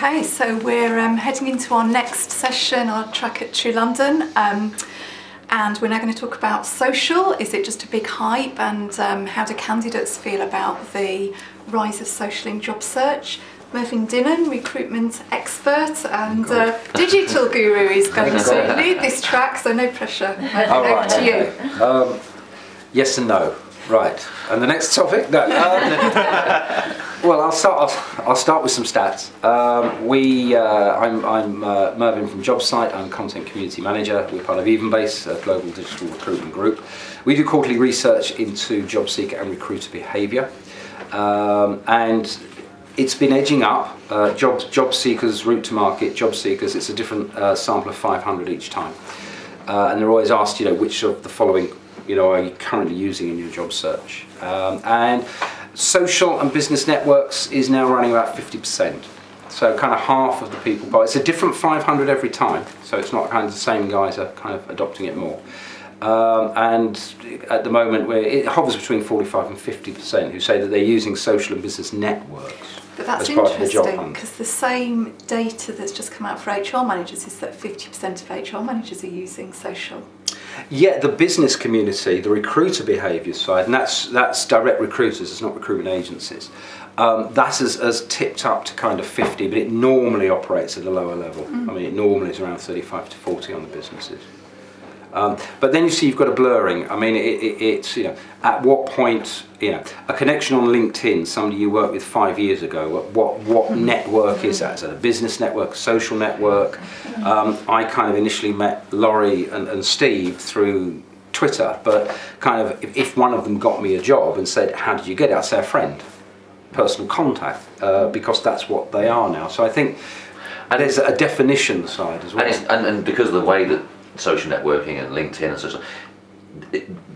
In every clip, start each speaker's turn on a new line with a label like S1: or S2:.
S1: Okay, so we're heading into our next session, our track at truLondon, and we're now going to talk about social. Is it just a big hype, and how do candidates feel about the rise of social in job search? Mervyn Dinnen, recruitment expert and digital guru, is going to lead this track, so no pressure. Over to you.
S2: Yes and no. Right, and the next topic? No. Well, I'll start with some stats. I'm Mervyn from JobSite. I'm content community manager. We're part of Evenbase, a global digital recruitment group. We do quarterly research into job seeker and recruiter behaviour, and it's been edging up. Job seekers, route to market, job seekers. It's a different sample of 500 each time, and they're always asked, which of the following are you currently using in your job search? And social and business networks is now running about 50%. So kind of half of the people, but it's a different 500 every time. So it's not kind of the same guys are kind of adopting it more. And at the moment, it hovers between 45 and 50% who say that they're using social and business networks.
S1: But that's interesting, because the same data that's just come out for HR managers is that 50% of HR managers are using social.
S2: Yeah, the business community, the recruiter behaviour side, and that's direct recruiters, it's not recruitment agencies. That has tipped up to kind of 50, but it normally operates at a lower level. I mean, it normally is around 35 to 40 on the businesses. But then you see you've got a blurring. I mean, it's at what point a connection on LinkedIn, somebody you worked with 5 years ago. What network is that? Is that a business network, a social network? I kind of initially met Laurie and Steve through Twitter, but kind of if one of them got me a job and said, "How did you get it?" I'd say a friend, personal contact, because that's what they are now. So I think there's a definition side as well,
S3: and because of the way that social networking and LinkedIn and such,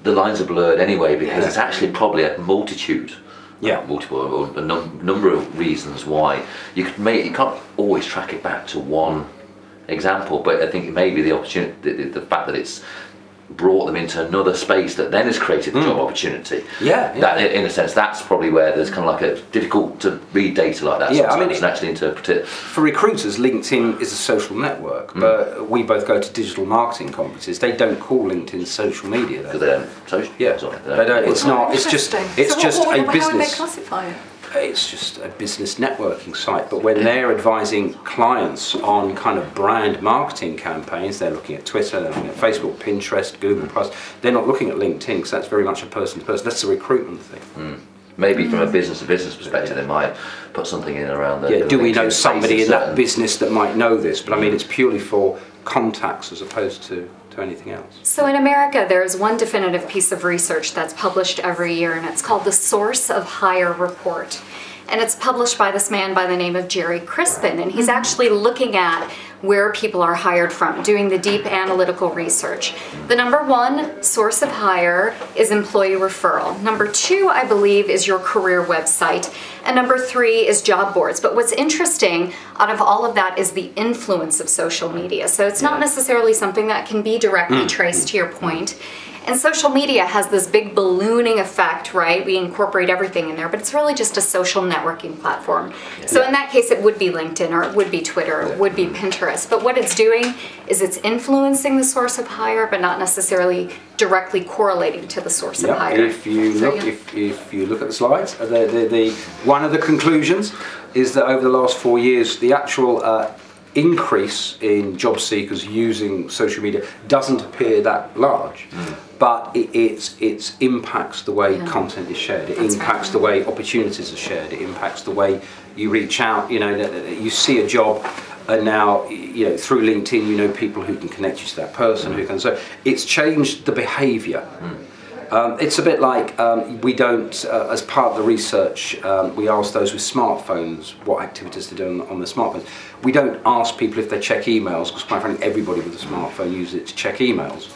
S3: the lines are blurred anyway, because it's actually probably a multitude, multiple, a number of reasons why you can't always track it back to one example. But I think it may be the opportunity, the fact that it's brought them into another space that then has created the job opportunity. That in a sense, that's probably where there's kind of like difficult to read data like that sometimes and actually interpret it.
S2: For recruiters, LinkedIn is a social network, but we both go to digital marketing conferences. They don't call LinkedIn social media
S3: because they don't social.
S2: Yeah, they don't. It's not. It's just a business.
S1: How would they classify it?
S2: It's just a business networking site, but when they're advising clients on kind of brand marketing campaigns, they're looking at Twitter, they're looking at Facebook, Pinterest, Google+. They're not looking at LinkedIn, because that's very much a person-to-person. That's a recruitment thing.
S3: Maybe from a business-to-business perspective, they might put something in around the
S2: do we know somebody in that business that might know this? But I mean, it's purely for contacts as opposed to anything else.
S4: So in America, there's one definitive piece of research that's published every year, and it's called the Source of Hire Report. And it's published by this man by the name of Jerry Crispin, and he's actually looking at where people are hired from, doing the deep analytical research. The number one source of hire is employee referral. Number two, I believe, is your career website. And number three is job boards. But what's interesting out of all of that is the influence of social media. So it's not necessarily something that can be directly traced to your point. And social media has this big ballooning effect, right? We incorporate everything in there, but it's really just a social networking platform. So in that case, it would be LinkedIn, or it would be Twitter, or it would be Pinterest. But what it's doing is it's influencing the source of hire, but not necessarily directly correlating to the source of hire.
S2: If you look at the slides, one of the conclusions is that over the last 4 years, the actual increase in job seekers using social media doesn't appear that large, but it impacts the way content is shared. It impacts the way opportunities are shared. It impacts the way you reach out. You see a job, and now through LinkedIn, people who can connect you to that person who can. So it's changed the behaviour. It's a bit like we don't, as part of the research, we ask those with smartphones what activities they do on their smartphones. We don't ask people if they check emails, because quite frankly everybody with a smartphone uses it to check emails.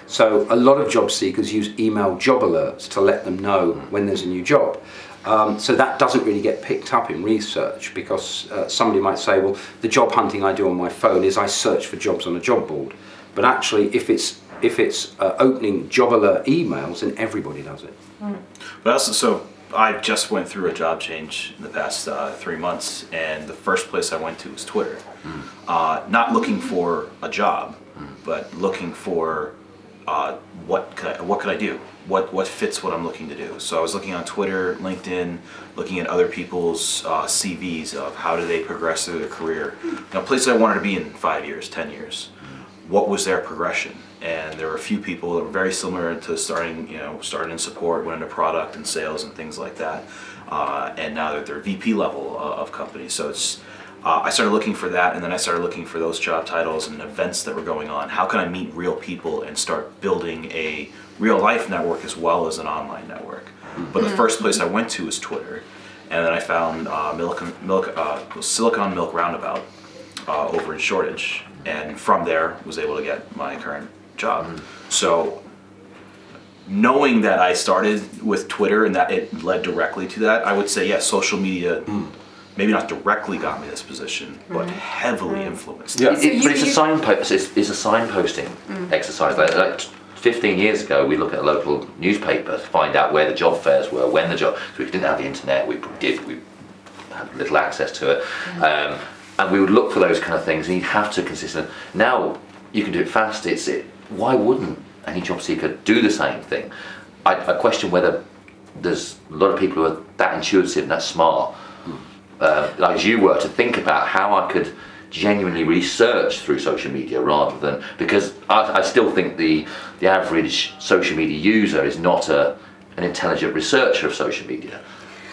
S2: So a lot of job seekers use email job alerts to let them know when there's a new job. So that doesn't really get picked up in research, because somebody might say, well, the job hunting I do on my phone is I search for jobs on a job board. But actually, if it's opening job alert emails, then everybody does it.
S5: But so I just went through a job change in the past 3 months, and the first place I went to was Twitter. Not looking for a job, but looking for what could I do? What fits what I'm looking to do? So I was looking on Twitter, LinkedIn, looking at other people's CVs of how do they progress through their career. Places I wanted to be in 5 years, 10 years. What was their progression? And there were a few people that were very similar to starting in support, went into product and sales and things like that. And now they're VP level of companies. So it's I started looking for that, and then I started looking for those job titles and events that were going on. How can I meet real people and start building a real life network as well as an online network? But the first place I went to was Twitter, and then I found Silicon Milk Roundabout over in Shoreditch, and from there was able to get my current job. So knowing that I started with Twitter and that it led directly to that, I would say yes, social media maybe not directly got me this position, but heavily influenced.
S2: Yeah.
S3: But it's a signpost. It's a signposting exercise. Like 15 years ago, we look at a local newspaper to find out where the job fairs were, when the job. So we didn't have the internet. We had little access to it, and we would look for those kind of things. And you'd have to consistent. Now you can do it fast. Why wouldn't any job seeker do the same thing? I question whether there's a lot of people who are that intuitive and that smart. Like as you were, to think about how I could genuinely research through social media rather than, because I still think the average social media user is not an intelligent researcher of social media.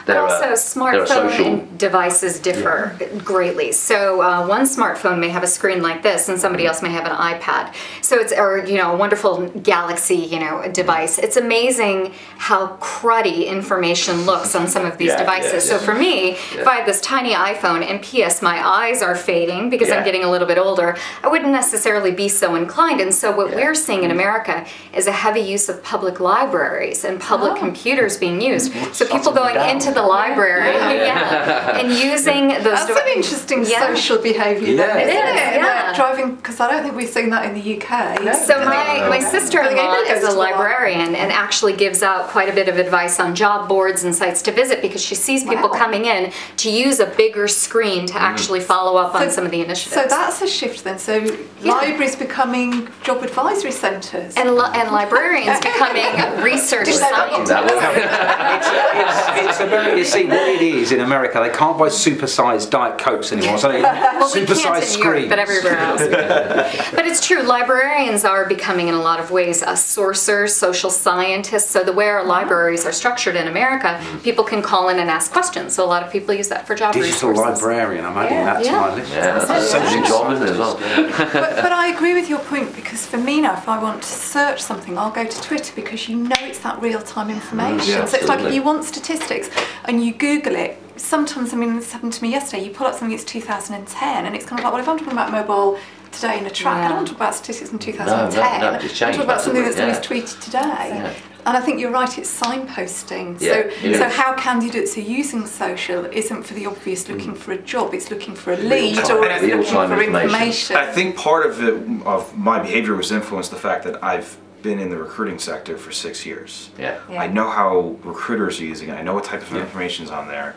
S4: But also smartphone devices differ greatly. So one smartphone may have a screen like this, and somebody else may have an iPad. So it's a wonderful Galaxy device. It's amazing how cruddy information looks on some of these devices. So for me, if I have this tiny iPhone, and P.S. my eyes are fading because I'm getting a little bit older, I wouldn't necessarily be so inclined. And so what we're seeing in America is a heavy use of public libraries and public computers being used. So people going into the library and using those.
S1: That's an interesting social behaviour.
S4: Yeah. It is.
S1: Driving, because I don't think we've seen that in the UK.
S4: So my sister-in-law is a librarian and actually gives out quite a bit of advice on job boards and sites to visit, because she sees people coming in to use a bigger screen to actually follow up on some of the initiatives.
S1: So that's a shift then. So libraries becoming job advisory centres.
S4: And librarians becoming research scientists.
S2: It's a very, you see what it is in America. They can't buy supersized Diet Cokes anymore, so they supersized screens.
S4: But everywhere else. But it's true, librarians are becoming in a lot of ways sourcers, social scientists. So the way our libraries are structured in America, people can call in and ask questions. So a lot of people use that for job
S2: Digital
S4: resources.
S2: librarian, I'm adding that to my list.
S3: Yeah, that's a social job, isn't it, as well?
S1: But I agree with your point, because for me now, if I want to search something, I'll go to Twitter, because it's that real-time information. So it's like if you want statistics and you Google it, sometimes, this happened to me yesterday, you pull up something that's 2010 and it's kind of like, well, if I'm talking about mobile today in a track, I don't want to talk about statistics in 2010.
S3: No, it's changed.
S1: I talk about something that's tweeted today. And I think you're right, it's signposting. So how candidates are using social isn't for the obvious looking for a job, it's looking for a lead or it's looking for information.
S5: I think part of my behavior was influenced the fact that I've been in the recruiting sector for 6 years. I know how recruiters are using it. I know what type of information is on there.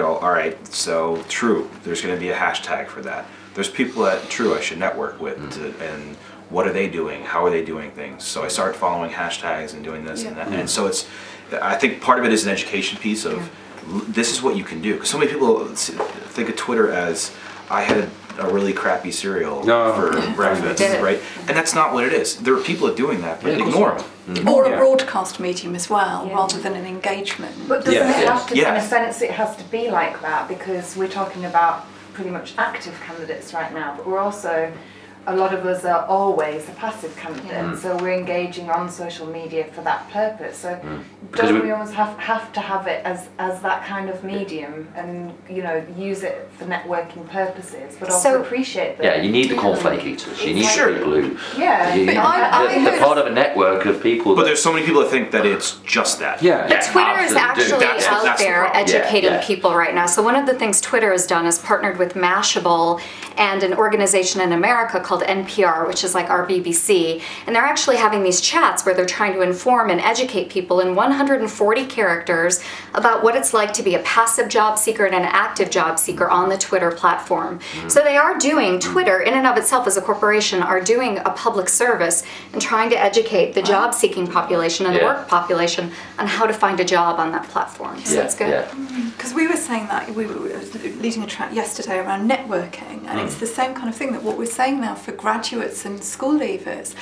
S5: All right, so True, there's going to be a hashtag for that. There's people at True I should network with, and what are they doing? How are they doing things? So I started following hashtags and doing this and that. And so I think part of it is an education piece of this is what you can do. Because so many people think of Twitter as, I had a really crappy cereal for breakfast, right? And that's not what it is. There are people doing that, but ignore them.
S1: Or a broadcast medium as well, rather than an engagement.
S6: But doesn't it have to, in a sense, it has to be like that, because we're talking about pretty much active candidates right now, but we're also, a lot of us are always a passive candidate, so we're engaging on social media for that purpose. So don't we almost have to have it as that kind of medium, and use it for networking purposes, but also appreciate that.
S3: You need the cornflake eaters. You need the people who.
S1: They're
S3: part of a network of people.
S5: But there's so many people that think that it's just that.
S4: But Twitter is actually out there educating people right now. So one of the things Twitter has done is partnered with Mashable and an organization in America called called NPR, which is like our BBC, and they're actually having these chats where they're trying to inform and educate people in 140 characters about what it's like to be a passive job seeker and an active job seeker on the Twitter platform. So they are doing, Twitter in and of itself as a corporation, are doing a public service and trying to educate the job seeking population and the work population on how to find a job on that platform. So that's good.
S1: Because we were saying that, we were leading a track yesterday around networking, and it's the same kind of thing that what we're saying now for graduates and school leavers,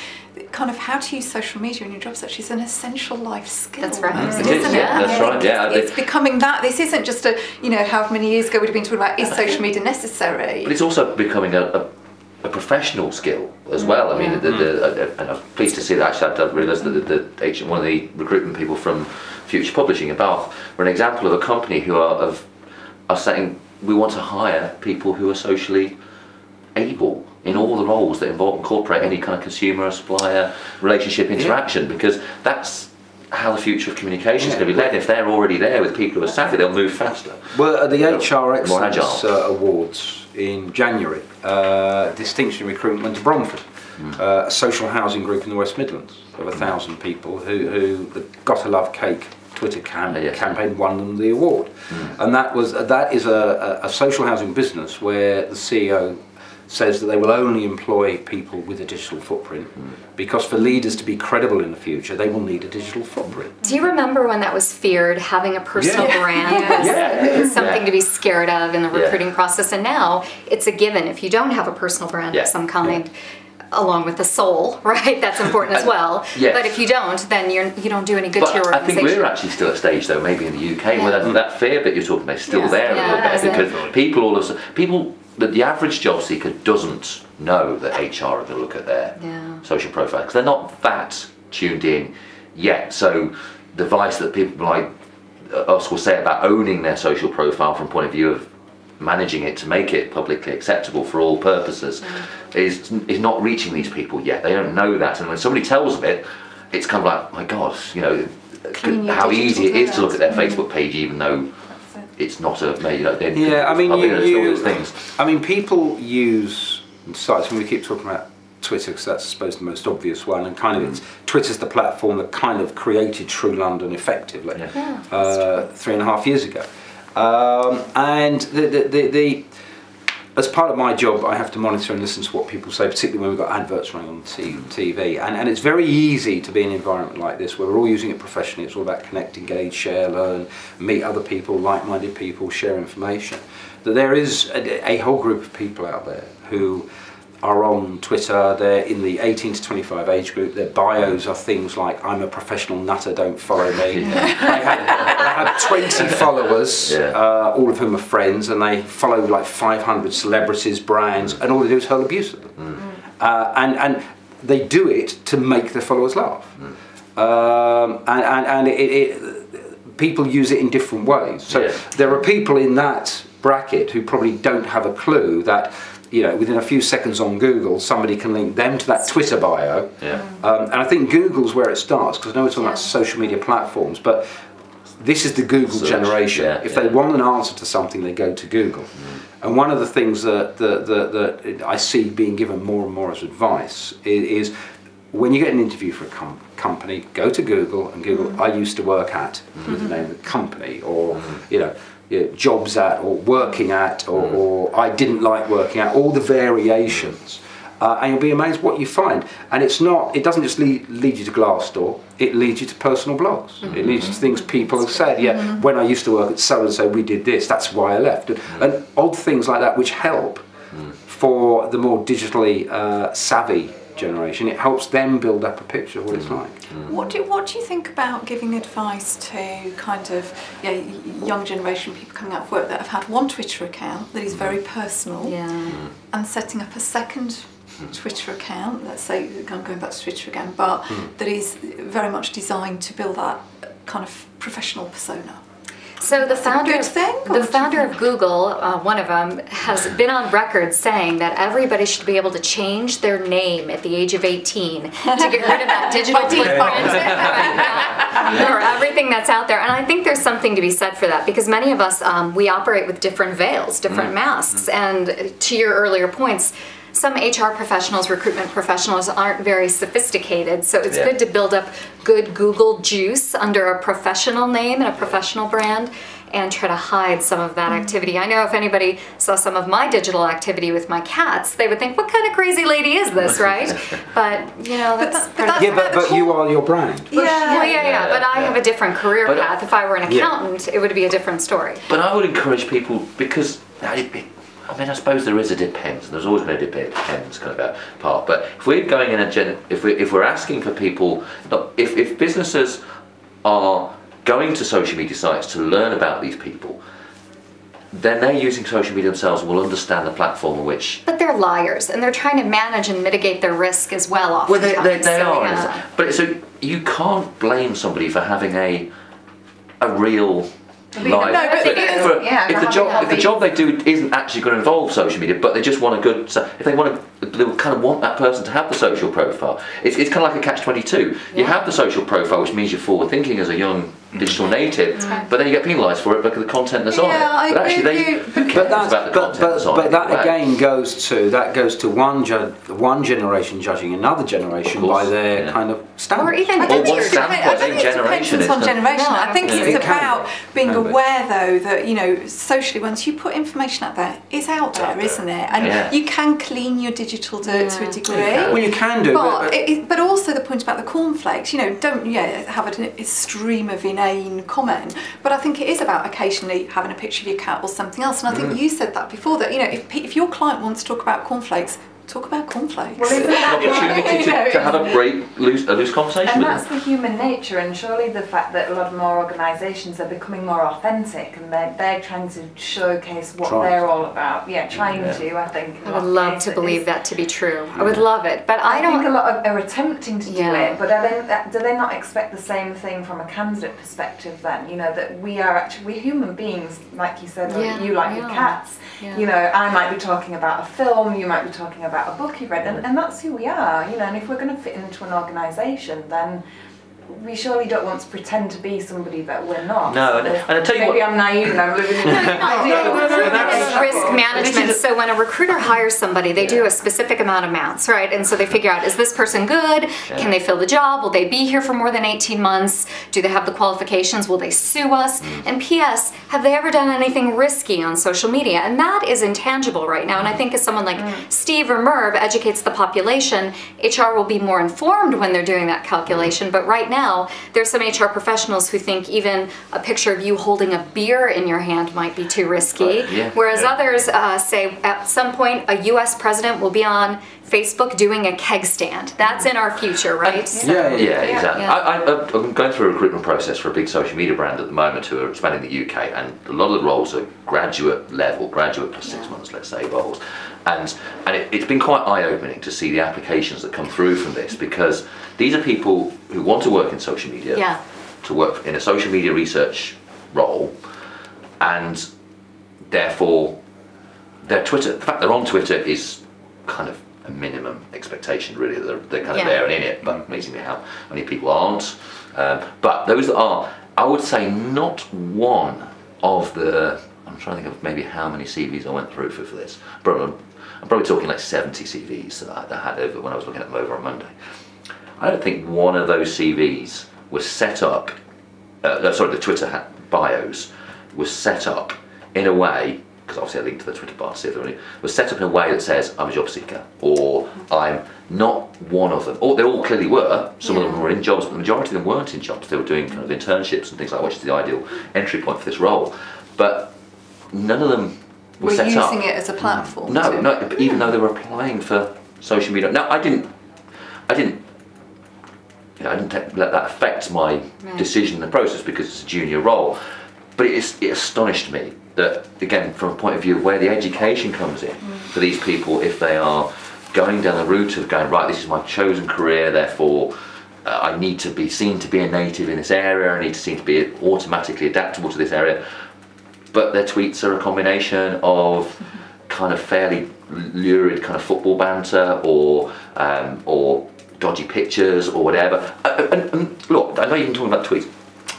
S1: kind of how to use social media in your job search is an essential life skill.
S4: That's right.
S1: Isn't it?
S3: That's right.
S1: It's becoming that. This isn't just a, however many years ago we'd have been talking about, is social media necessary?
S3: But it's also becoming a professional skill as well. I mean, and I'm pleased to see that. Actually, I realised that one of the recruitment people from Future Publishing in Bath were an example of a company who are saying we want to hire people who are socially able in all the roles that incorporate any kind of consumer or supplier relationship interaction, because that's how the future of communication is going to be led. If they're already there with people who are savvy, they'll move faster.
S2: Well, at the HR Excellence Awards in January, distinction recruitment went to Bromford, a social housing group in the West Midlands of 1,000 people who got a love cake Twitter campaign won them the award. And that is a social housing business where the CEO says that they will only employ people with a digital footprint, because for leaders to be credible in the future, they will need a digital footprint.
S4: Do you remember when that was feared, having a personal brand was something to be scared of in the recruiting process, and now it's a given. If you don't have a personal brand of some kind, along with the soul, right? That's important as well. But if you don't, then you don't do any good to your organization.
S3: I think we're actually still at a stage, though, maybe in the UK, where that fear bit you're talking about is still there a little bit, because people, the average job seeker doesn't know that HR are going to look at their social profile, because they're not that tuned in yet. So the advice that people like us will say about owning their social profile from point of view of managing it to make it publicly acceptable for all purposes is not reaching these people yet. They don't know that, and when somebody tells them it, it's kind of like, my God, how easy it is to look at their Facebook page, even though it's not a
S2: I mean, people use sites, when we keep talking about Twitter, because that's I suppose the most obvious one, and kind of Twitter's the platform that kind of created truLondon effectively 3.5 years ago. And as part of my job, I have to monitor and listen to what people say, particularly when we've got adverts running on TV. And it's very easy to be in an environment like this where we're all using it professionally. It's all about connect, engage, share, learn, meet other people, like-minded people, share information. That there is a whole group of people out there who are on Twitter. They're in the 18 to 25 age group. Their bios are things like, I'm a professional nutter, don't follow me. They have 20 followers, all of whom are friends, and they follow like 500 celebrities, brands, and all they do is hurl abuse at them. And they do it to make their followers laugh. People use it in different ways. So there are people in that bracket who probably don't have a clue that within a few seconds on Google, somebody can link them to that Twitter bio. And I think Google's where it starts, because I know we're talking about social media platforms, but this is the Google generation. If they want an answer to something, they go to Google. And one of the things that I see being given more and more as advice is when you get an interview for a company, go to Google and Google, I used to work at, with the name of the company, or jobs at, or working at, or I didn't like working at, all the variations, and you'll be amazed what you find. And it doesn't just lead you to Glassdoor, it leads you to personal blogs. It leads you to things people have said, when I used to work at so-and-so, we did this, that's why I left. And odd things like that which help for the more digitally savvy generation. It helps them build up a picture of what it's like.
S1: What do you think about giving advice to kind of young generation people coming out of work that have had one Twitter account that is very personal, and setting up a second Twitter account, let's say, I'm going back to Twitter again, but that is very much designed to build that kind of professional persona?
S4: So the founder of Google, one of them, has been on record saying that everybody should be able to change their name at the age of 18 to get rid of that digital footprint or everything that's out there. And I think there's something to be said for that, because many of us, we operate with different veils, different masks. And to your earlier points, some HR professionals, recruitment professionals aren't very sophisticated, so it's good to build up good Google juice under a professional name and a professional brand, and try to hide some of that activity. I know if anybody saw some of my digital activity with my cats, they would think, what kind of crazy lady is this, right? But, you know, that's
S2: but you are your brand.
S4: Yeah, but I have a different career path. If I were an accountant, it would be a different story.
S3: But I would encourage people, because, I mean, I suppose there is a depends, and there's always going to be a depends kind of part, but if we're going in if we're asking for people, if businesses are going to social media sites to learn about these people, then they're using social media themselves and will understand the platform in which...
S4: But they're liars, and they're trying to manage and mitigate their risk as well, oftentimes.
S3: Well, they are. Yeah. But so you can't blame somebody for having a real... life. If the job they do isn't actually going to involve social media, but they just want a good, if they kind of want that person to have the social profile. It's kind of like a catch-22. You have the social profile, which means you're forward-thinking as a young digital native, but then you get penalised for it because of the content that's on it. But actually, who cares about the content that's on it?
S2: But that again goes to one generation judging another generation by their kind of standards.
S4: Or even
S1: I don't think it depends on generation. I think it's about being aware, though, that, you know, socially, once you put information out there, it's out there, isn't it? And you can clean your digital dirt to a degree.
S2: Well, you can do,
S1: but also the point about the cornflakes, you know, don't have a stream of inane comment, but I think it is about occasionally having a picture of your cat or something else. And I think you said that before, that, you know, if your client wants to talk about cornflakes, talk about cornflakes.
S6: Well, isn't that
S3: an opportunity to have a loose conversation
S6: and
S3: with
S6: that's
S3: them.
S6: the human nature, and surely the fact that a lot more organisations are becoming more authentic and they're trying to showcase what they're all about. Trying to, I think.
S4: I would love to believe that to be true. I would love it, but I don't
S6: think a lot are attempting to do it, but do they not expect the same thing from a candidate perspective then? You know, that we're human beings, like you said, you like your cats. You know, I might be talking about a film, you might be talking about a book you've read, and that's who we are, you know. And if we're going to fit into an organisation, then we surely don't want to pretend to be somebody that we're not.
S3: No, and I tell you
S6: maybe I'm naive and I'm living in
S4: risk management. So when a recruiter hires somebody, they do a specific amount of maths, right? And so they figure out, is this person good? Can they fill the job? Will they be here for more than 18 months? Do they have the qualifications? Will they sue us? And P.S., have they ever done anything risky on social media? And that is intangible right now. And I think as someone like Steve or Merv educates the population, HR will be more informed when they're doing that calculation. But right now, there's some HR professionals who think even a picture of you holding a beer in your hand might be too risky, whereas others say at some point a US president will be on Facebook doing a keg stand. That's in our future, right?
S3: Exactly. I'm going through a recruitment process for a big social media brand at the moment who are expanding the UK, and a lot of the roles are graduate plus 6 months, let's say, roles. And it's been quite eye-opening to see the applications that come through from this, because these are people who want to work in social media, to work in a social media research role, and therefore the fact they're on Twitter is kind of a minimum expectation, really. They're kind of there and in it, but amazingly how many people aren't. But those that are, I would say not one of the, I'm trying to think of maybe how many CVs I went through for this. I'm probably talking like 70 CVs that I had over when I was looking at them over on Monday. I don't think one of those CVs was set up, the Twitter bios was set up in a way, because obviously I linked to the Twitter bio to see if there was set up in a way that says I'm a job seeker, or I'm not one of them. Or they all clearly were. Some of them were in jobs, but the majority of them weren't in jobs. They were doing kind of internships and things like that, which is the ideal entry point for this role. But none of them were set up.
S1: We're using it as a platform.
S3: No, even though they were applying for social media. No, I didn't let that affect my decision in the process because it's a junior role. But it astonished me that, again, from a point of view of where the education comes in for these people, if they are going down the route of going, right, this is my chosen career, therefore I need to be seen to be a native in this area, I need to seem to be automatically adaptable to this area, but their tweets are a combination of kind of fairly lurid kind of football banter or dodgy pictures or whatever. And look, I know you've been talking about tweets.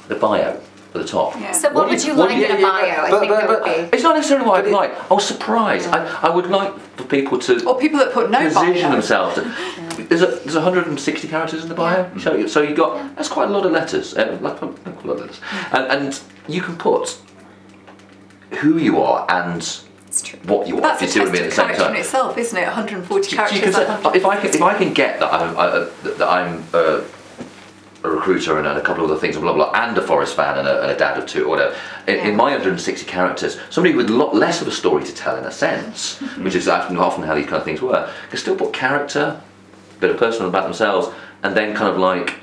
S3: The bio. at the top.
S1: Yeah.
S4: So what would you like in a bio? I think that would be.
S3: It's not necessarily what I'd like. I was surprised. I would like for people to
S1: Or people that put no
S3: position
S1: bio.
S3: themselves. There's 160 characters in the bio. So you got that's quite a lot of letters. Like a lot of letters. And you can put who you are and what you are.
S1: That's a
S3: if you see what I mean,
S1: test
S3: at the
S1: of
S3: same
S1: character in
S3: time.
S1: itself, isn't it? 140
S3: So
S1: characters.
S3: you can say, if I can get that I'm a recruiter and a couple of other things, blah blah, and a Forest fan and a dad of 2 or whatever. In my 160 characters, somebody with a lot less of a story to tell in a sense, which is often how these kind of things work, can still put character, a bit of personal about themselves, and then kind of like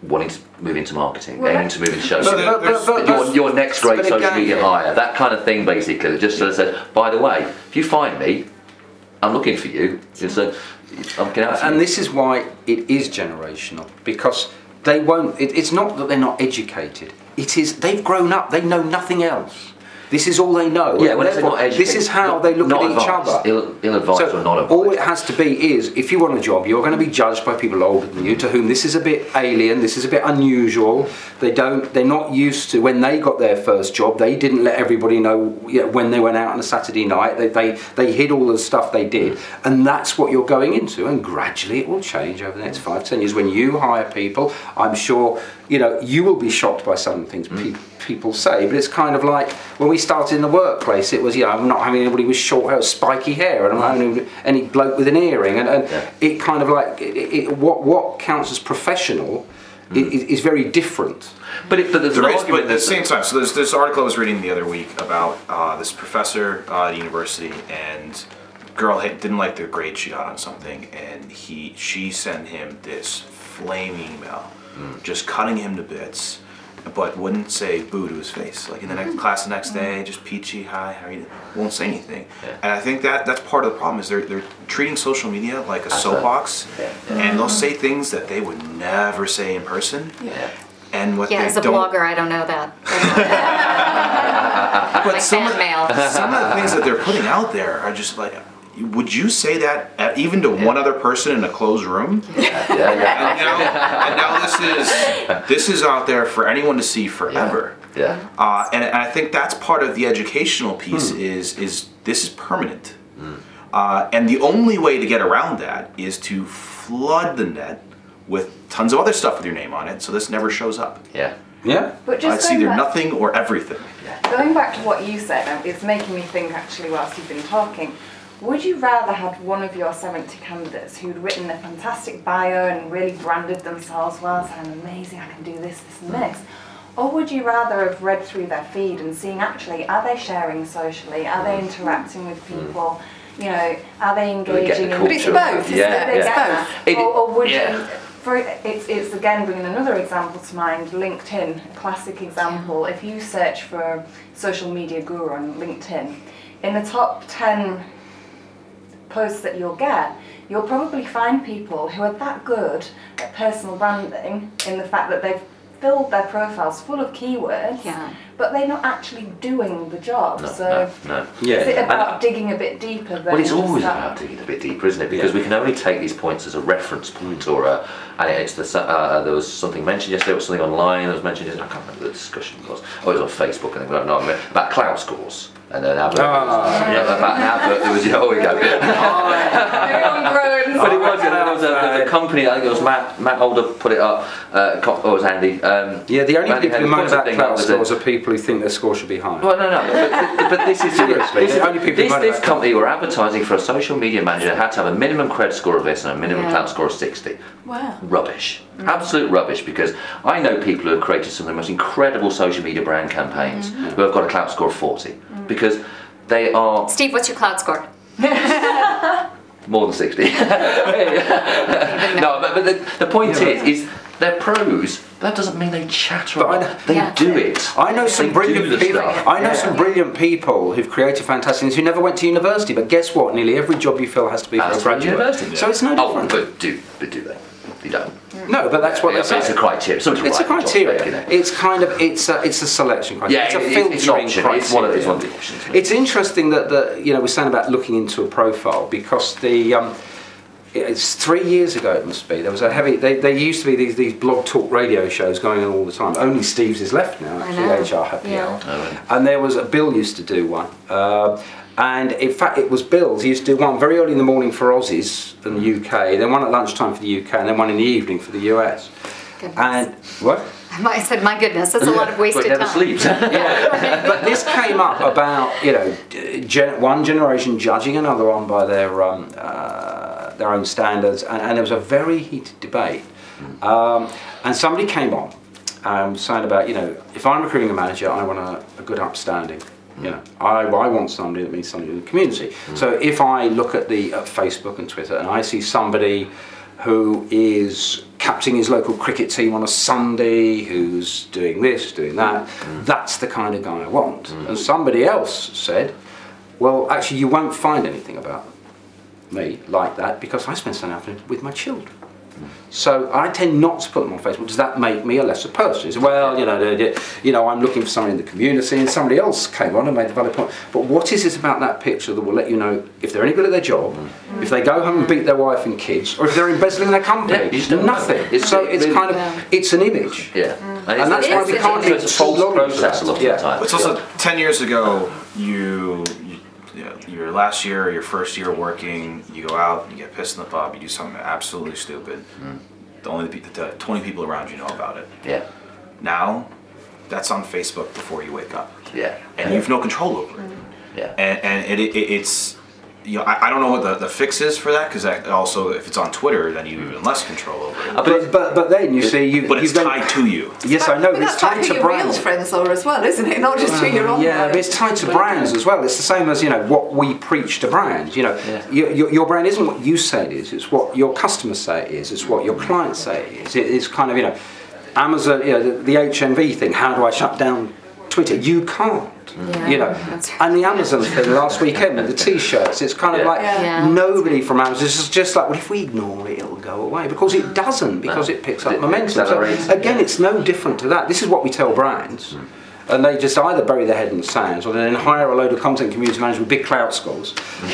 S3: wanting to move into marketing, aiming to move into shows. Your next great social media hire, that kind of thing, basically. That just sort of says, by the way, if you find me, I'm looking for you. I'm looking out for you.
S2: And this is why it is generational, because they won't. It's not that they're not educated. It is they've grown up. They know nothing else. This is all they know.
S3: Yeah, when they're not educated,
S2: this is how they look at each other.
S3: Ill-advised or not advised.
S2: All it has to be is, if you want a job, you're going to be judged by people older than you, to whom this is a bit alien, this is a bit unusual. They're not used to, when they got their first job, they didn't let everybody know, when they went out on a Saturday night. They hid all the stuff they did, and that's what you're going into. And gradually it will change over the next 5-10 years. When you hire people, I'm sure you will be shocked by some things people say, but it's kind of like when we started in the workplace, it was I'm not having anybody with short hair, spiky hair, and I'm not having any bloke with an earring, and it kind of like what counts as professional is very different.
S5: But at the same time, so there's this article I was reading the other week about this professor at university, and girl didn't like the grade she got on something, and she sent him this flaming email, just cutting him to bits, but wouldn't say boo to his face. Like in the next class the next day, just peachy, hi, how are you? Won't say anything. And I think that's part of the problem, is they're treating social media like a soapbox, and they'll say things that they would never say in person. And what
S4: as a blogger, I don't know that.
S5: But some of the things that they're putting out there are just like, would you say that even to one other person in a closed room? And now this is out there for anyone to see forever. And I think that's part of the educational piece is this is permanent. And the only way to get around that is to flood the net with tons of other stuff with your name on it, so this never shows up.
S6: But just
S5: it's either nothing or everything.
S6: Going back to what you said, it's making me think actually whilst you've been talking. Would you rather have one of your 70 candidates who'd written a fantastic bio and really branded themselves well, saying, I'm amazing, I can do this, this and this? Or would you rather have read through their feed and seen actually, are they sharing socially, are they interacting with people, are they engaging in...
S1: But it's both, isn't it? It's both.
S6: Or would you... It's again bringing another example to mind, LinkedIn, a classic example. If you search for social media guru on LinkedIn, in the top 10 posts that you'll get, you'll probably find people who are that good at personal branding in the fact that they've filled their profiles full of keywords, but they're not actually doing the job. Is it about digging a bit deeper than...
S3: Well, it's always about digging a bit deeper, isn't it? Because we can only take these points as a reference point, or and it's there was something mentioned yesterday, there was something online that was mentioned yesterday, I can't remember what the discussion was. Oh, it was on Facebook, I think, about cloud scores. And an advert. About an advert. There was, we go. But it was. There was a company. I think it was Matt Older put it up. Or it was Andy.
S2: The only people who moan about cloud scores are people who think their score should be higher.
S3: Well, no. But this is seriously. This company were advertising for a social media manager had to have a minimum cred score of this and a minimum cloud score of 60.
S1: Wow.
S3: Rubbish. Absolute rubbish. Because I know people who have created some of the most incredible social media brand campaigns who have got a cloud score of 40. Because they are...
S4: Steve, what's your cloud score?
S3: More than 60. No, but the point is they're pros. That doesn't mean they chatter about. They do it.
S2: I know some brilliant people. I know some brilliant people who've created fantastic things who never went to university. But guess what? Nearly every job you fill has to be for a graduate.
S3: University.
S2: So it's no different.
S3: But do they? You don't.
S2: No, but that's what they say.
S3: It's a criteria.
S2: It's a criteria. It's kind of it's a selection criteria. It's a filtering criteria.
S3: It's one of the options.
S2: It's interesting that we're saying about looking into a profile, because the it's 3 years ago it must be. There was a heavy. There used to be these blog talk radio shows going on all the time. Only Steve's is left now. Actually, HR Happy Hour. And there was Bill used to do one. And in fact, it was Bill's. He used to do one very early in the morning for Aussies in the UK, then one at lunchtime for the UK, and then one in the evening for the US.
S4: Goodness.
S2: And what?
S4: I said, my goodness, that's a lot of wasted
S3: never
S4: time.
S3: sleeps.
S2: Yeah, but this came up about, you know, one generation judging another one by their own standards, and there was a very heated debate. And somebody came on saying about, you know, if I'm recruiting a manager, I want a good upstanding. You know, I want somebody that means somebody in the community. So if I look at Facebook and Twitter and I see somebody who is captaining his local cricket team on a Sunday, who's doing this, doing that, that's the kind of guy I want. And somebody else said, well, actually you won't find anything about me like that because I spend Sunday afternoon with my children. So I tend not to put them on Facebook. Does that make me a lesser person? He said, well, you know, I'm looking for someone in the community, and somebody else came on and made a valid point. But what is it about that picture that will let you know if they're any good at their job, if they go home and beat their wife and kids, or if they're embezzling their company? Nothing. It's kind of it's an image.
S3: Yeah,
S2: and that's why we can't do
S3: a false process a lot of the time.
S5: It's also 10 years ago. Your last year or your first year working, you go out, you get pissed in the pub, you do something absolutely stupid. The 20 people around you know about it.
S3: Yeah.
S5: Now, that's on Facebook before you wake up.
S3: Yeah.
S5: And you have no control over it.
S3: Yeah.
S5: And it's, you know, I don't know what the fix is for that, because also if it's on Twitter, then you have even less control over it.
S2: But then you see
S5: but it's tied to you.
S2: Yes, I know.
S1: But
S2: It's
S1: that's
S2: tied
S1: like
S2: to
S1: who your real
S2: brands.
S1: friends are as well, isn't it? Not just who you're on.
S2: Yeah, but it's tied to brands as well. It's the same as, you know, what we preach to brands. You know, your brand isn't what you say it is. It's what your customers say it is. It's what your clients say it is. It's kind of, you know, Amazon, you know, the HMV thing. How do I shut down Twitter? You can't. You know, and the Amazon thing last weekend with the T-shirts, it's kind of like nobody from Amazon. It's just like, well, if we ignore it, it'll go away, because it doesn't, because it picks up momentum. So again, it's no different to that. This is what we tell brands. And they just either bury their head in the sand or then hire a load of content community managers with big clout scores who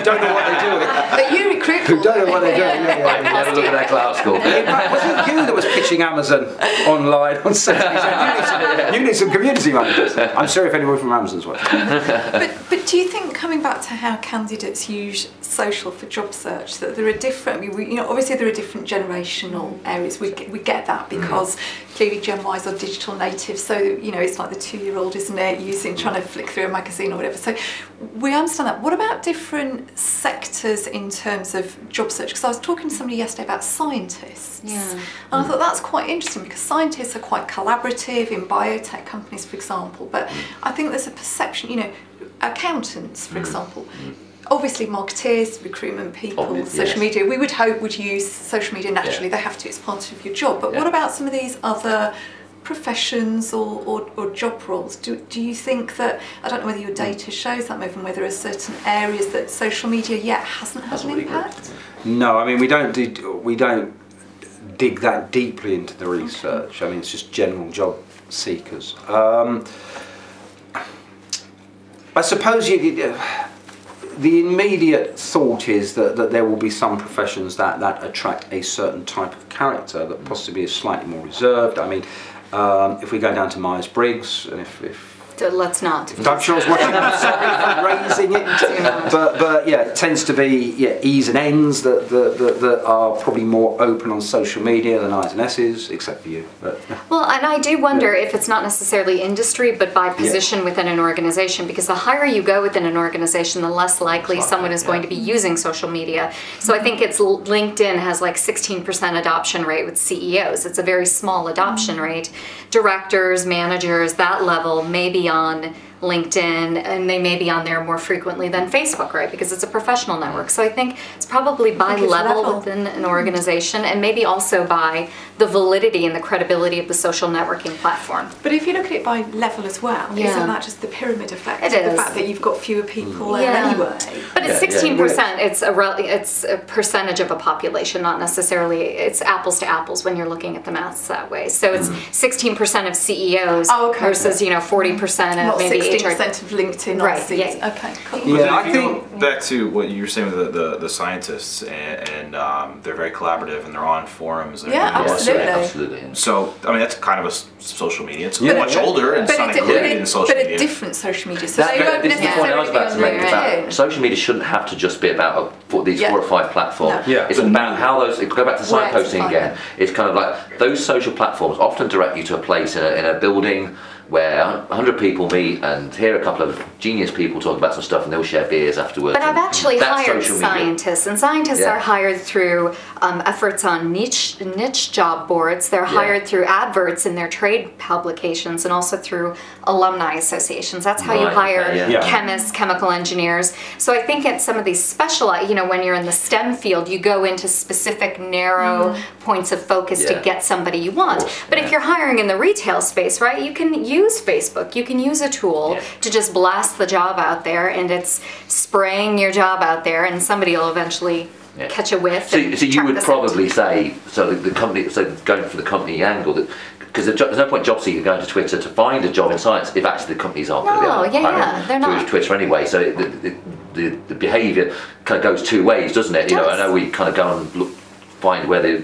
S2: don't know what they're doing.
S1: But you recruit
S2: who don't know what they're doing.
S3: Never look at their clout score.
S2: In fact, was it you that was pitching Amazon online on Saturday? You need some community managers. I'm sorry if anyone from Amazon's watching.
S1: But do you think, coming back to how candidates use social for job search, that there are different? I mean, you know, obviously there are different generational areas. We get that because clearly Gen Ys are digital natives. So you know, it's like the 2-year-old, isn't it, trying to flick through a magazine or whatever. So we understand that. What about different sectors in terms of job search? Because I was talking to somebody yesterday about scientists, and I thought that's quite interesting, because scientists are quite collaborative in biotech companies, for example. But I think there's a perception, you know, accountants, for example. Obviously marketeers, recruitment people, social media, we would hope would use social media naturally. They have to, it's part of your job. But what about some of these other professions or job roles? Do you think that, I don't know whether your data shows that, Mervyn, whether there are certain areas that social media yet hasn't had an impact?
S2: No, I mean, we don't dig that deeply into the research. I mean, it's just general job seekers. I suppose the immediate thought is that there will be some professions that attract a certain type of character that possibly is slightly more reserved. I mean, if we go down to Myers-Briggs, and if
S4: let's not.
S2: I'm sure I was watching. I'm sorry for raising it, but yeah, it tends to be E's and N's that are probably more open on social media than I's and S's, except for you. But,
S4: well, and I do wonder if it's not necessarily industry, but by position within an organization, because the higher you go within an organization, the less likely someone is going to be using social media. So I think it's LinkedIn has like 16% adoption rate with CEOs. It's a very small adoption rate. Directors, managers, that level may be on LinkedIn, and they may be on there more frequently than Facebook, right? Because it's a professional network. So I think it's probably by level within an organization, and maybe also by the validity and the credibility of the social networking platform.
S1: But if you look at it by level as well, isn't that just the pyramid effect?
S4: It is.
S1: The fact that you've got fewer people there anyway.
S4: But it's 16%. It's a percentage of a population, not necessarily, it's apples to apples when you're looking at the maths that way. So it's 16% of CEOs versus, 40% of maybe
S1: 15% of LinkedIn
S4: Right,
S1: on seats. Okay, cool.
S2: Yeah,
S5: I
S2: I think
S5: back to what you were saying with the scientists, and they're very collaborative and they're on forums. And
S1: Yeah, absolutely.
S3: Absolutely.
S5: So I mean that's kind of a social media. It's
S2: Yeah,
S5: much
S2: yeah.
S5: older and it's not included in social
S1: but
S5: media.
S1: a different social media. So they
S3: This
S1: won't
S3: is the point I was about to
S1: necessarily
S3: make
S1: be on
S3: about
S1: LinkedIn.
S3: social media shouldn't have to just be about these
S1: Yeah.
S3: 4 or 5 platforms.
S1: No.
S2: Yeah.
S3: It's about how those, go back to
S1: Where to
S3: signposting
S1: find
S3: again,
S1: them.
S3: it's kind of like those social platforms often direct you to a place in a building where 100 people meet and hear a couple of genius people talk about some stuff and they'll share beers afterwards.
S4: But I've actually
S3: That's
S4: hired
S3: social media.
S4: scientists, and scientists
S3: Yeah.
S4: are hired through efforts on niche job boards. They're hired through adverts in their trade publications and also through alumni associations. That's how you
S3: Right,
S4: hire
S3: okay, yeah.
S2: Yeah.
S4: chemists, chemical engineers. So I think at some of these specialized, when you're in the STEM field, you go into specific narrow points of focus to
S3: Yeah.
S4: get somebody you want.
S3: course,
S4: But if you're hiring in the retail space, right, you can use Facebook. You can use a tool to just blast the job out there, and it's spraying your job out there, and somebody will eventually catch a whiff.
S3: So
S4: and
S3: you
S4: track
S3: would
S4: this
S3: probably say, so the company, so going for the company angle, that because there's no point job seeker going to Twitter to find a job in science if actually the companies aren't going to be
S4: they're
S3: through
S4: not.
S3: Twitter anyway. So the behaviour kind of goes 2 ways, doesn't it? You know, I know we kind of go and find where the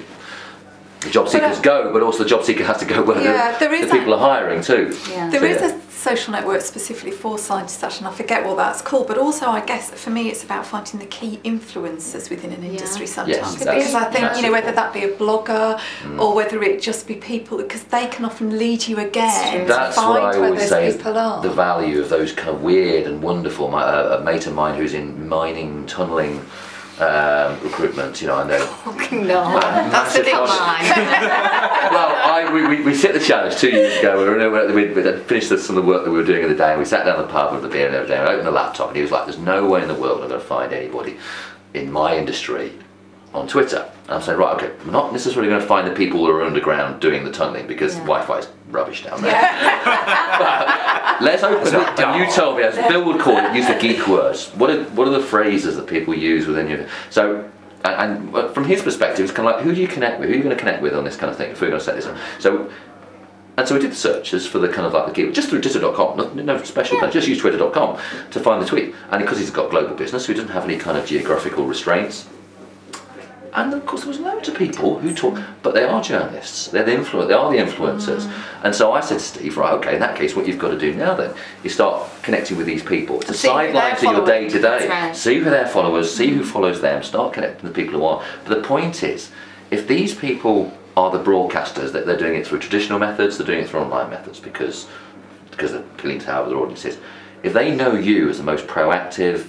S3: job seekers go, but also the job seeker has to go where the people are hiring too.
S4: Yeah.
S1: There is a social network specifically for scientists, and I forget what that's called, but also I guess for me it's about finding the key influencers within an industry sometimes.
S3: Yes,
S1: Because I think,
S3: massive.
S1: whether that be a blogger or whether it just be people, because they can often lead you again to
S3: That's what
S1: find
S3: I
S1: where
S3: always
S1: those
S3: say is
S1: people are.
S3: the value of those kind of weird and wonderful. A mate of mine who's in mining, tunnelling recruitment, and they're
S4: No, that's a
S3: massive Well, we set the challenge 2 years ago. We'd finished some of the work that we were doing in the day, and we sat down in the pub with the beer and everything. I opened the laptop, and he was like, "There's no way in the world I'm going to find anybody in my industry on Twitter." And I'm saying, right, okay, we're not necessarily going to find the people who are underground doing the tunnelling because Wi-Fi is rubbish down there. But let's open up. And you told me, as Bill would call it, use the geek words. What are the phrases that people use within your... So, and from his perspective, it's kind of like, who do you connect with? Who are you going to connect with on this kind of thing if we're going to set this up? So we did the searches for the kind of like the keyword, just through twitter.com, no special kind, just use twitter.com to find the tweet. And because he's got global business, so he doesn't have any kind of geographical restraints. And of course there was loads of people who talk, but they are journalists, they are the influencers. And so I said to Steve, right, okay, in that case what you've got to do now then is start connecting with these people. It's a sideline to your day to day. See who their followers, see who follows them, start connecting with the people who are. But the point is, if these people are the broadcasters, that they're doing it through traditional methods, they're doing it through online methods because they're appealing to however their audience is. If they know you as the most proactive,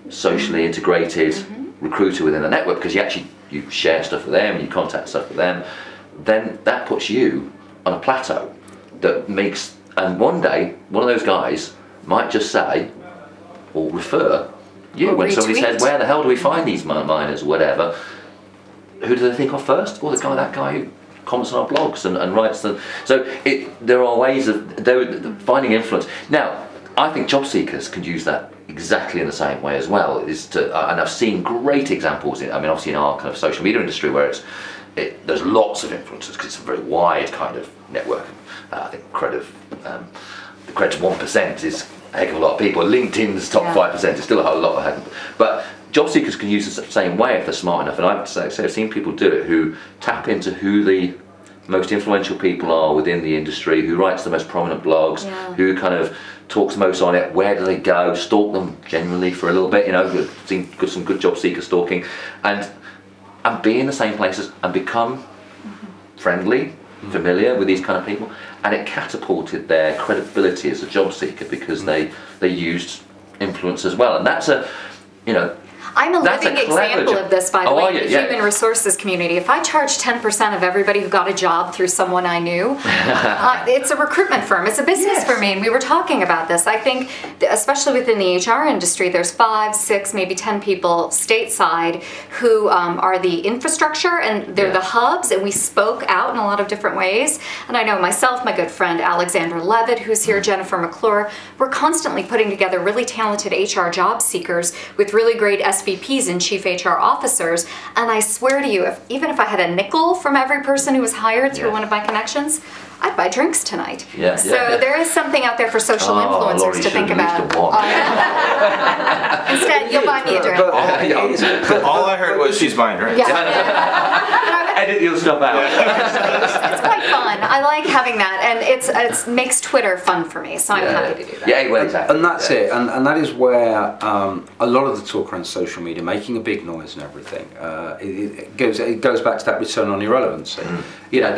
S3: socially integrated recruiter within the network, because you share stuff with them, you contact stuff with them, then that puts you on a plateau that makes, and one day one of those guys might just say or refer you
S4: or
S3: when
S4: retweet.
S3: somebody says, where the hell do we find these miners or whatever, who do they think of first? Well, that guy who comments on our blogs and writes them. So there are ways of finding influence. Now I think job seekers can use that exactly in the same way as well. And I've seen great examples obviously in our kind of social media industry where there's lots of influencers because it's a very wide kind of network. I think the credit to 1% is a heck of a lot of people. LinkedIn's top 5% is still a whole lot of but job seekers can use it the same way if they're smart enough, and I've seen people do it who tap into who the most influential people are within the industry, who writes the most prominent blogs, who kind of talks most on it, where do they go, stalk them generally for a little bit, seen some good job seeker stalking, and be in the same places and become friendly, familiar with these kind of people, and it catapulted their credibility as a job seeker because they used influence as well, and that's I'm a living
S4: example of this, by the way, in the human resources community. If I charge 10% of everybody who got a job through someone I knew, it's a recruitment firm, it's a business for me, and we were talking about this. I think, especially within the HR industry, there's 5, 6, maybe 10 people stateside who are the infrastructure, and they're the hubs, and we spoke out in a lot of different ways. And I know myself, my good friend Alexandra Levitt, who's here, Jennifer McClure, we're constantly putting together really talented HR job seekers with really great SVPs and chief HR officers, and I swear to you, even if I had a nickel from every person who was hired through one of my connections, I'd buy drinks tonight. So there is something out there for social influencers
S3: Laurie
S4: to think about. Instead, you'll buy me a drink.
S5: All I heard was she's buying drinks.
S3: Edit your stuff out.
S4: It's quite fun. I like having that, and it makes Twitter fun for me, so I'm happy to do that.
S3: Yeah, well, exactly.
S2: And that's it, and that is where a lot of the talk around social media, making a big noise and everything, it goes back to that return on irrelevancy. You know,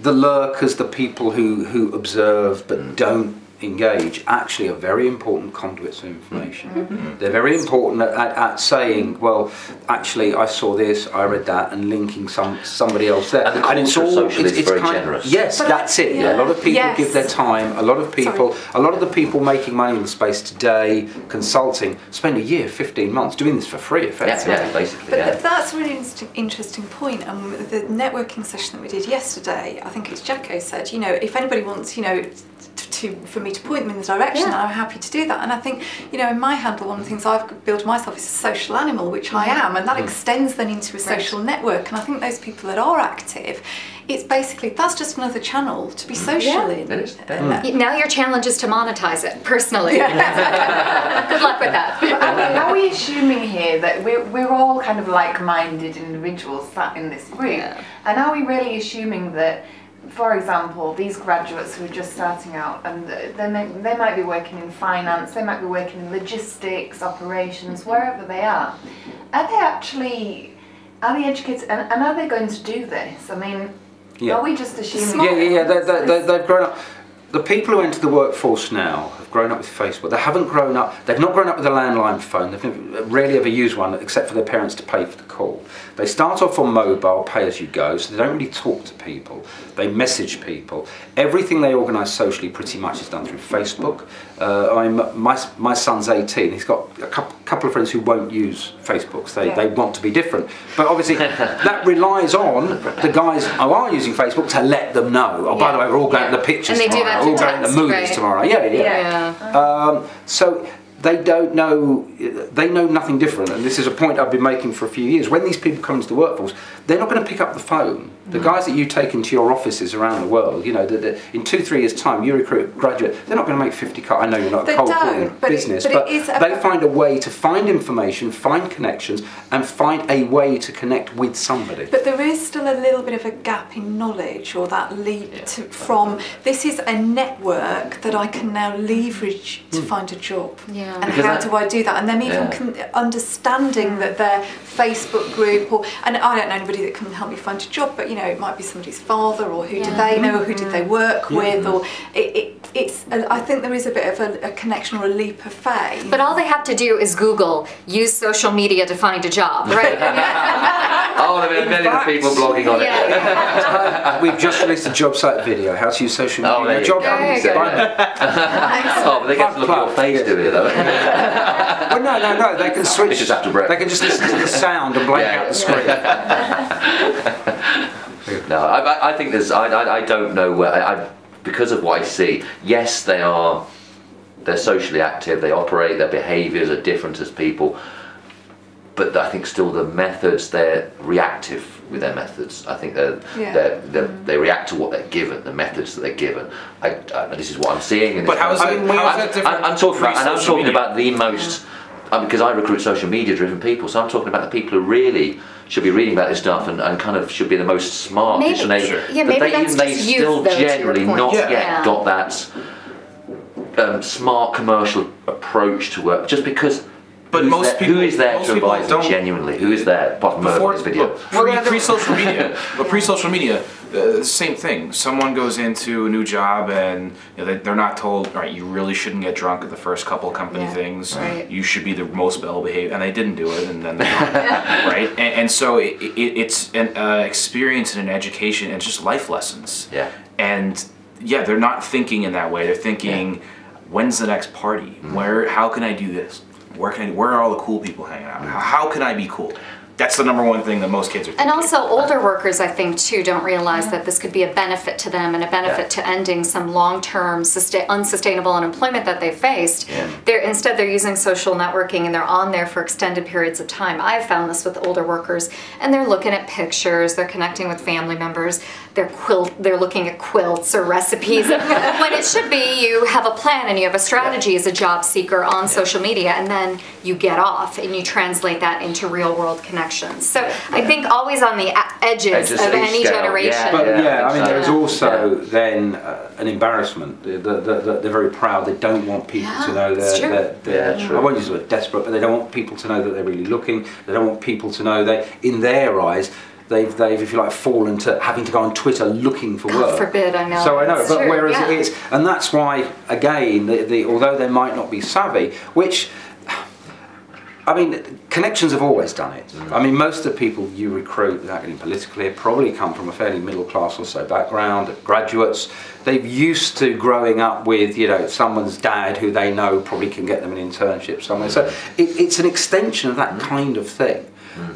S2: the lurkers, the people who observe but don't engage, actually are very important conduits of information. They're very important at saying, well, actually I saw this, I read that, and linking somebody else there.
S3: And the culture of social is very generous.
S2: Yes, that's it. A lot of people give their time. A lot of people, a lot of the people making money in the space today, consulting, spend a year, 15 months doing this for free, effectively.
S3: Yeah, basically.
S1: But that's a really interesting point. And the networking session that we did yesterday, I think it's Jacko said, you know, if anybody wants, you know, for me to point them in the direction, I'm happy to do that. And I think, you know, in my handle, one of the things I've built myself is a social animal, which I am, and that extends then into a social network. And I think those people that are active, it's basically, that's just another channel to be social in.
S3: It is.
S4: Now your challenge is to monetize it, personally. Good luck with that.
S6: I mean, are we assuming here that we're all kind of like-minded individuals sat in this group? And are we really assuming that, for example, these graduates who are just starting out, and they might be working in finance, they might be working in logistics, operations, wherever they are they educated, and are they going to do this? I mean, are we just assuming?
S2: They've grown up. The people who enter the workforce now have grown up with Facebook. They haven't grown up. They've not grown up with a landline phone. They've rarely ever used one, except for their parents to pay for the call. They start off on mobile, pay as you go, so they don't really talk to people. They message people. Everything they organise socially pretty much is done through Facebook. My son's 18. He's got a couple of friends who won't use Facebook. So they want to be different. But obviously that relies on the guys who are using Facebook to let them know. Oh, by the way, we're all going to the pictures tomorrow. We're all going to the movies tomorrow. So they don't know, they know nothing different, and this is a point I've been making for a few years. When these people come into the workforce, they're not going to pick up the phone. The guys that you take into your offices around the world, you know, in 2-3 years' time, you recruit a graduate, they're not going to make 50 I know you're not a cold calling business, but they find a way to find information, find connections, and find a way to connect with somebody.
S1: But there is still a little bit of a gap in knowledge, or that leap from, this is a network that I can now leverage to find a job. And because how do I do that? And then even understanding that their Facebook group, and I don't know anybody that can help me find a job, but you know, it might be somebody's father, or who do they know, or who did they work with, or it's. I think there is a bit of a connection or a leap of faith.
S4: But all they have to do is Google, use social media to find a job, right?
S3: There are millions of people blogging on it.
S2: We've just released a job site video, how to use social media. Job
S3: but they get to look at your face doing it though.
S2: Well, no, they can switch. They can just listen to the sound and blank out the screen.
S3: No, I think there's. I don't know where. Because of what I see, yes, they're socially active. They operate. Their behaviours are different as people. But I think still the methods, they're reactive with their methods. I think they react to what they're given, the methods that they're given. This is what I'm seeing.
S5: But how is that different?
S3: I'm talking about the most. Because I recruit social media driven people, so I'm talking about the people who really should be reading about this stuff and kind of should be the most smart.
S4: Maybe
S3: they still generally not yet got that smart commercial approach to work, just because.
S5: But
S3: who is there to advise them genuinely? Who is there? Apart from Mervyn's video.
S5: Pre-social media, pre-social media, same thing. Someone goes into a new job and they're not told, right, you really shouldn't get drunk at the first couple company things. Right. You should be the most well-behaved, and they didn't do it, and then they right. And so it's an experience and an education and just life lessons.
S3: Yeah.
S5: And they're not thinking in that way. They're thinking, when's the next party? How can I do this? Where are all the cool people hanging out? How can I be cool? that's the number one thing that most kids are thinking.
S4: And also older workers, I think, too, don't realize that this could be a benefit to them and a benefit to ending some long-term unsustainable unemployment that they faced. Instead, they're using social networking and they're on there for extended periods of time. I've found this with older workers, and they're looking at pictures, they're connecting with family members, they're looking at quilts or recipes. When it should be, you have a plan and you have a strategy as a job seeker on social media, and then you get off and you translate that into real-world connections. So I think always on the edges of any generation.
S2: But I mean, there's also then an embarrassment. They're very proud. They don't want people to know they're I won't use the word desperate, but they don't want people to know that they're really looking. They don't want people to know that in their eyes they've if you like fallen to having to go on Twitter looking for work.
S4: God forbid, I know.
S2: So I know,
S4: it's
S2: but
S4: true,
S2: whereas it's, and that's why again, although they might not be savvy, which I mean, connections have always done it. I mean, most of the people you recruit, without getting political here, probably come from a fairly middle class or so background, graduates. They've used to growing up with, you know, someone's dad who they know probably can get them an internship somewhere. So it's an extension of that kind of thing.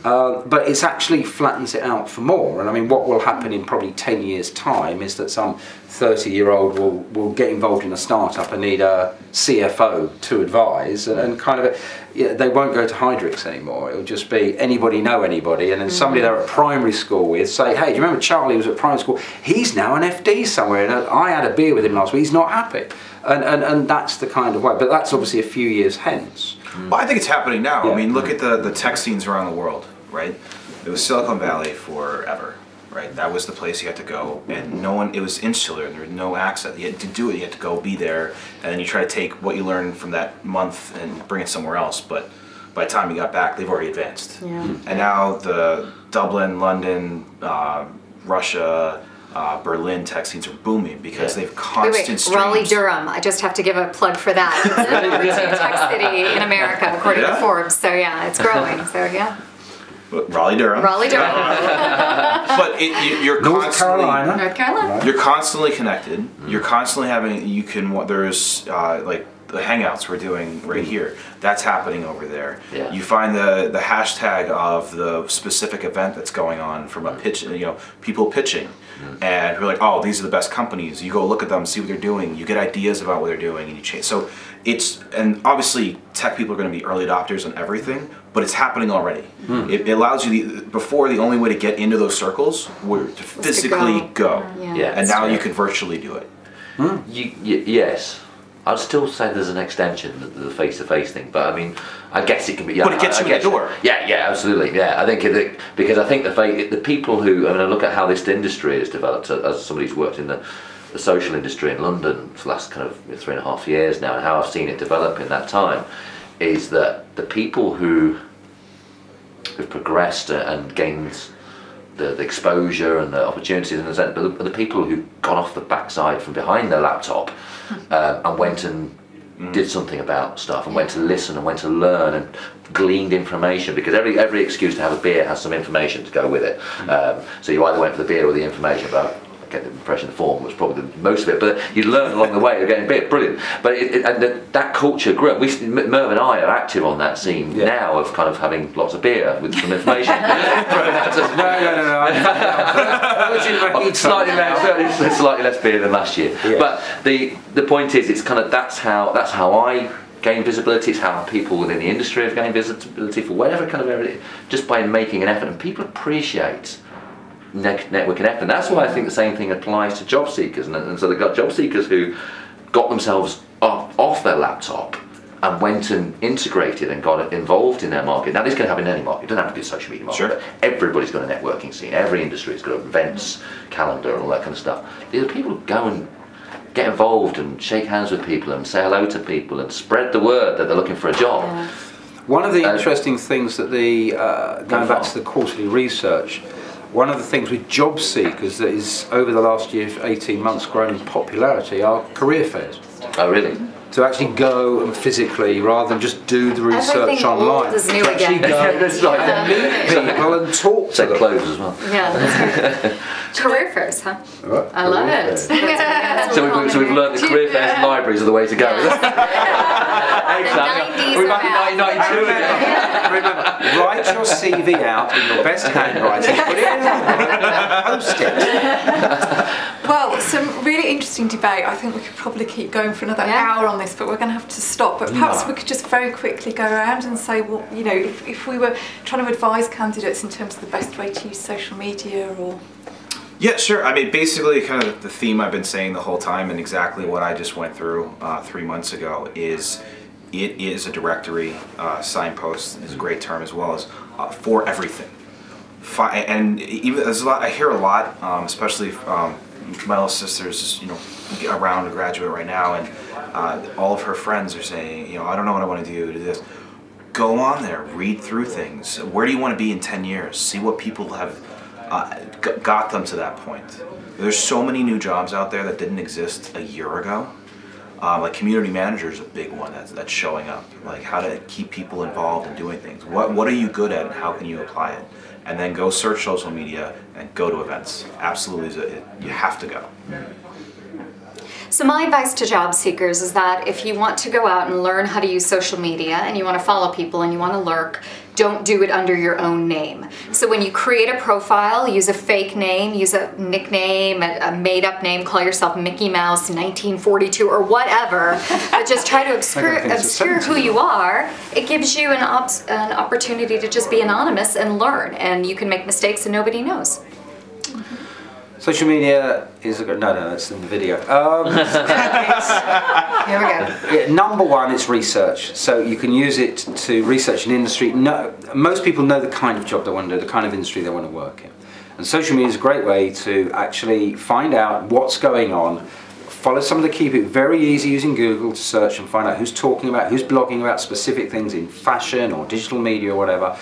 S2: But it's actually flattens it out for more. And I mean, what will happen in probably 10 years' time is that some 30-year-old will get involved in a startup and need a CFO to advise, and kind of they won't go to Hydrix anymore. It'll just be anybody know anybody, and then somebody they're at primary school with say, hey, do you remember Charlie was at primary school? He's now an FD somewhere, and I had a beer with him last week. He's not happy, and that's the kind of way. But that's obviously a few years hence.
S5: Well, I think it's happening now. I mean, look at the tech scenes around the world, right? It was Silicon Valley forever, right? That was the place you had to go, and no one, it was insular, and there was no access. You had to do it, you had to go be there, and then you try to take what you learned from that month and bring it somewhere else, but by the time you got back, they've already advanced. And now the Dublin, London, Russia, Berlin tech scenes are booming because they've constant streams.
S4: Raleigh, Durham. I just have to give a plug for that. It's the number 2 tech city in America, according to Forbes. So yeah, it's growing. So yeah.
S5: Raleigh, Durham.
S4: Raleigh, Durham.
S5: But you're
S2: North Carolina.
S4: North Carolina.
S5: You're constantly connected. You're constantly having. You can. There's like the hangouts we're doing right here. That's happening over there. You find the hashtag of the specific event that's going on from a pitch. You know, people pitching. And we're like, oh, these are the best companies. You go look at them, see what they're doing. You get ideas about what they're doing, and you change. So it's, and obviously tech people are going to be early adopters on everything, but it's happening already. It allows you, before the only way to get into those circles were to physically go. And now you can virtually do it.
S3: Yes. I'd still say there's an extension, the face-to-face thing, but I mean, I guess it can be.
S5: But it gets you in the door.
S3: Yeah, absolutely. Yeah, I think because I think the people who, I mean, I look at how this industry has developed as somebody who's worked in the social industry in London for the last kind of 3.5 years now, and how I've seen it develop in that time, is that the people who've progressed and gained the exposure and the opportunities, and the people who've gone off the backside from behind their laptop and went and did something about stuff, and went to listen and went to learn and gleaned information, because every excuse to have a beer has some information to go with it. So you either went for the beer or the information, but I get the impression the form was probably most of it, but you learn along the way of getting beer. Brilliant. But that culture grew up. Merv and I are active on that scene now of kind of having lots of beer with some information. No. Slightly less beer than last year. But the point is, it's kind of that's how I gain visibility. It's how people within the industry have gained visibility for whatever kind of area, just by making an effort, and people appreciate networking effort. And that's why I think the same thing applies to job seekers. And so they've got job seekers who got themselves off their laptop and went and integrated and got involved in their market. Now this can happen in any market. It doesn't have to be a social media market. But everybody's got a networking scene. Every industry's got an events calendar and all that kind of stuff. These are people who go and get involved and shake hands with people and say hello to people and spread the word that they're looking for a job.
S2: One of the interesting things that going back to the quarterly research, one of the things with job seekers that is over the last year, 18 months, grown in popularity are career fairs.
S3: Oh, really?
S2: to actually go and physically, rather than just do the research
S4: Everything
S2: online,
S4: old is new
S2: to actually
S4: again.
S2: go
S3: That's right.
S2: and meet people and talk to
S3: Take
S2: them.
S3: clothes as well.
S4: Yeah, that's right. Career fairs, huh?
S2: Right.
S4: I love it.
S3: So we've learned that career fairs and libraries are the way to go.
S4: The 90s
S3: We're back in 1992 again.
S2: Remember, write your CV out in your best handwriting, put it in an envelope, post it.
S1: Well, some really interesting debate. I think we could probably keep going for another hour on this, but we're going to have to stop. But perhaps we could just very quickly go around and say, well, you know, if we were trying to advise candidates in terms of the best way to use social media, or...
S5: Yeah, sure. I mean, basically, kind of the theme I've been saying the whole time, and exactly what I just went through 3 months ago, is it is a directory. Signpost is a great term as well, as for everything. And even there's a lot. I hear a lot, especially my little sister's, you know, around to graduate right now, and all of her friends are saying, you know, I don't know what I want to do this. Go on there, read through things. Where do you want to be in 10 years? See what people have got them to that point. There's so many new jobs out there that didn't exist a year ago. Like community manager is a big one that's showing up. Like how to keep people involved in doing things. What are you good at and how can you apply it? And then go search social media and go to events. Absolutely, you have to go.
S4: So my advice to job seekers is that if you want to go out and learn how to use social media and you want to follow people and you want to lurk, don't do it under your own name. So when you create a profile, use a fake name, use a nickname, a made-up name, call yourself Mickey Mouse 1942 or whatever, but just try to obscure who you are. It gives you an opportunity to just be anonymous and learn, and you can make mistakes and nobody knows.
S2: Social media is a good... No, that's in the video.
S6: Here we go.
S2: Yeah, number one, it's research. So you can use it to research an industry. No, most people know the kind of job they want to do, the kind of industry they want to work in. And social media is a great way to actually find out what's going on, follow some of the key people. Very easy using Google to search and find out who's talking about, who's blogging about specific things in fashion or digital media or whatever.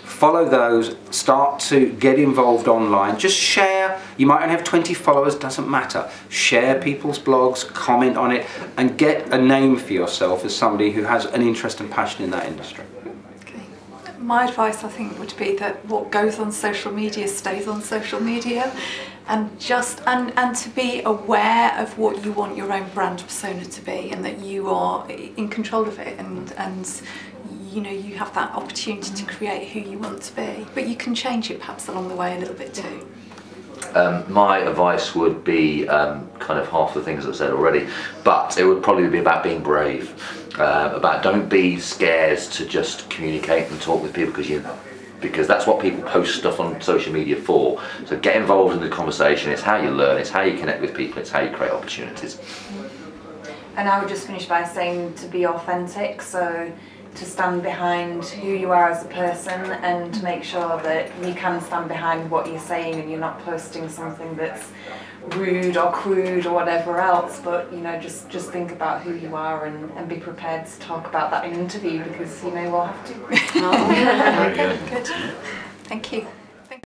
S2: Follow those, start to get involved online, just share. You might only have 20 followers, doesn't matter. Share people's blogs, comment on it, and get a name for yourself as somebody who has an interest and passion in that industry.
S1: Okay. My advice, I think, would be that what goes on social media stays on social media, and just and to be aware of what you want your own brand persona to be, and that you are in control of it, and you know, you have that opportunity to create who you want to be, but you can change it perhaps along the way a little bit too.
S3: My advice would be kind of half the things I've said already, but it would probably be about being brave, about don't be scared to just communicate and talk with people, because that's what people post stuff on social media for. So get involved in the conversation. It's how you learn, it's how you connect with people, it's how you create opportunities.
S6: And I would just finish by saying to be authentic, so to stand behind who you are as a person and to make sure that you can stand behind what you're saying and you're not posting something that's rude or crude or whatever else, but you know, just think about who you are and be prepared to talk about that in an interview, because you may well have to.
S1: Very good. Thank you.